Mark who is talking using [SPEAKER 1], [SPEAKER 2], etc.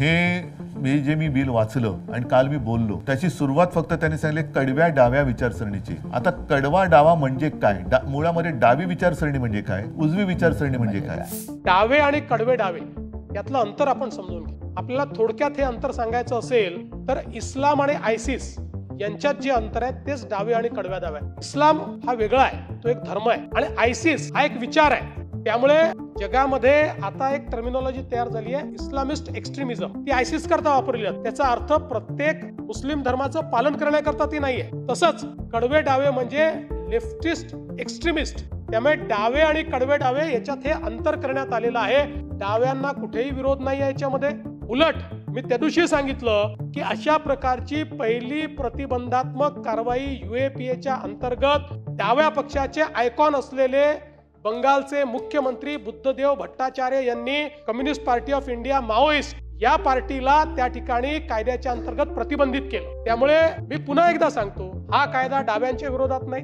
[SPEAKER 1] हे मी बिल वाचलं आणि काल मी बोललो त्याची सुरुवात फक्त त्यांनी सांगितले कडव्या डाव्या विचारसरणीची. आता कडवा डावा म्हणजे काय, मुळामध्ये डावी विचारसरणी म्हणजे काय, उजवी विचारसरणी म्हणजे काय.
[SPEAKER 2] डावे आणि कडवे डावे यातलं अंतर आपण समजून घ्या. आपल्याला थोडक्यात हे अंतर सांगायचं असेल तर इस्लाम आणि आयसिस यांच्यात जे अंतर आहे तेच डावे आणि कडव्या डाव्या. इस्लाम हा वेगळा आहे, तो एक धर्म आहे, आणि आयसिस हा एक विचार आहे. त्यामुळे जगामध्ये आता एक टर्मिनॉलॉजी तयार झाली आहे, इस्लामिस्ट एक्स्ट्रीमिझम. ती आयसिस करता वापरली जाते. त्याचा अर्थ प्रत्येक मुस्लिम धर्माचं पालन करण्याकरता ती नाहीये. तसंच कडवे डावे म्हणजे लेफ्टिस्ट एक्स्ट्रीमिस्ट. त्यामुळे डावे आणि कडवे डावे याच्यात हे अंतर करण्यात आलेलं आहे. डाव्यांना कुठेही विरोध नाही आहे याच्यामध्ये. उलट मी त्या दिवशी सांगितलं की अशा प्रकारची पहिली प्रतिबंधात्मक कारवाई UAPAच्या अंतर्गत डाव्या पक्षाचे आयकॉन असलेले बंगालचे मुख्यमंत्री बुद्धदेव भट्टाचार्य यांनी communist party of India Maoist या पार्टीला त्या ठिकाणी कायद्याच्या अंतर्गत प्रतिबंधित केलं. त्यामुळे मी पुन्हा एकदा सांगतो, हा कायदा डाव्यांच्या विरोधात नाही,